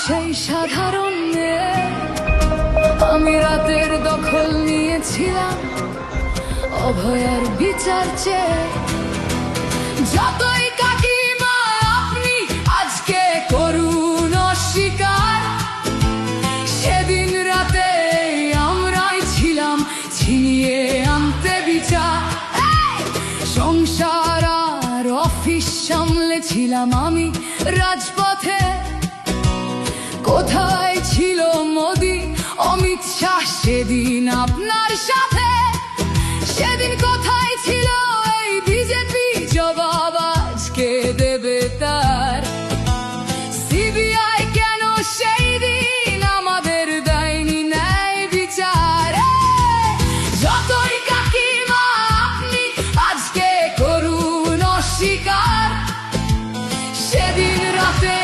সেই সাধারণ মেয়ে, আমি রাতের দখল নিয়েছিলাম অভয়ার বিচার চেয়ে। যতই কাকিমা আপনি আজকে করুন অস্বীকার, সেদিন রাতে আমরাই ছিলাম ছিনিয়ে আনতে বিচার। সংসার আর অফিস সামলেছিলাম আমি রাজপথে। কোথায় ছিল মোদি অমিত শাহ সেদিন আপনার সাথে? সেদিন কোথায় ছিল এই বিজেপি? জবাব আজকে দেবে তার। সিবিআই কেন সেই দিন আমাদের দেয়নি ন্যায় বিচার? যতই কাকিমা আপনি আজকে করুন অস্বীকার, সেদিন রাতে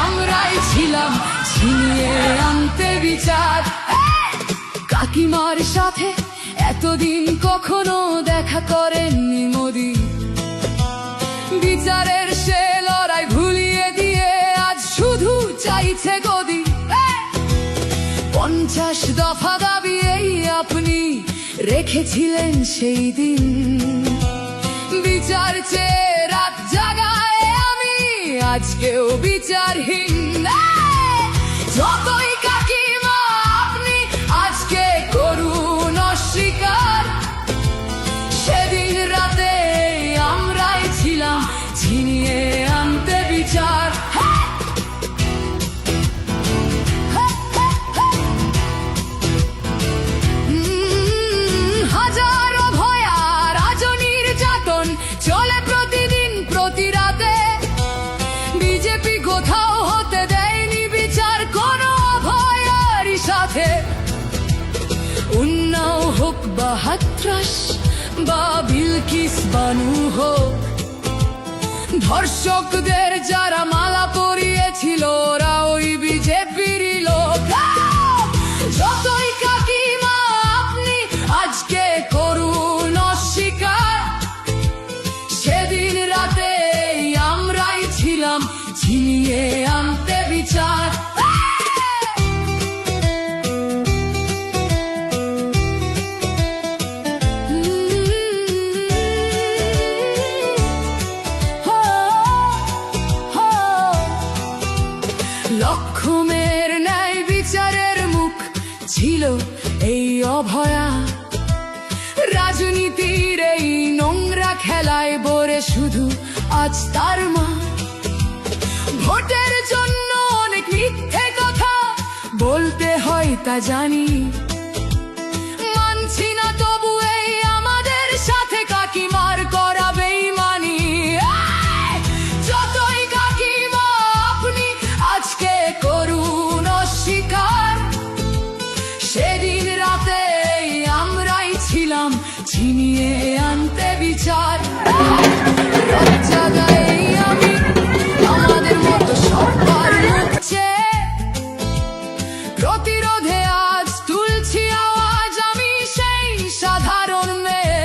আমরাই ছিলাম ছিনিয়ে আনতে বিচার। কাকিমার সাথে এতদিন কখনো দেখা করেননি মোদি, বিচারের সে লড়াই ভুলিয়ে দিয়ে আজ শুধু চাইছে গদি। 50 দফা দাবি এই আপনি রেখেছিলেন সেই দিন, বিচার চেয়ে রাত জাগায় আমি আজকেও বিচারহীন। যতই কাকিমা আপনি আজকে করুন অস্বীকার, সেদিন রাতে আমরাই ছিলাম ছিনিয়ে আনতে বিচার। হাজারো ভয়া রাজনীর যাতন চলে প্রতিদিন প্রতি রাতে। বিজেপি কোথাও হতে দেয়নি বিচার কোনো ভয়ারই সাথে। উন্নাও হোক বা হাতরাস বা বিলকিস বানু হোক, ধর্ষকদের যারা মালা পরিয়েছিল ওরা ওই বিজেপিরই লোক। যতই কাকিমা আপনি আজকে করুন অস্বীকার, সেদিন রাতে আমরাই ছিলাম ছিনিয়ে আনতে বিচার। লক্ষ্মণের ন্যায় বিচারের মুখ ছিল এই অভয়া। রাজনীতির এই নোংরা খেলায় বরে শুধু আজ তার মা। ভোটের জন্য অনেক মিথ্যে কথা বলতে হয় তা জানি, মানছি না তবু এই আমাদের সাথে কাকিমার করা বেইমানি। যতই কাকিমা আপনি আজকে করুন অস্বীকার, সেদিন রাতে আমরাই ছিলাম ছিনিয়ে আনতে বিচার। আমি আমাদের মতো সবার মুখছে প্রতিরোধে আজ তুলছি আওয়াজ আমি সেই সাধারণ মেয়ে।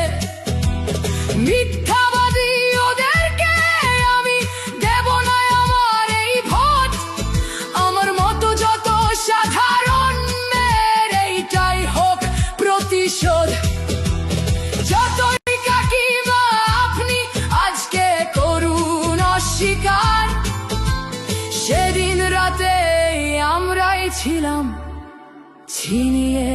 মিথ্যাবাদী ওদেরকে আমি দেব না আমার এই ভোট। আমার মতো যত সাধারণ মেয়ের এইটাই হোক প্রতিশোধ। যতই কাকিমা আপনি আজকে করুন অস্বীকার, সেদিন রাতে আমরাই ছিলাম ছিনিয়ে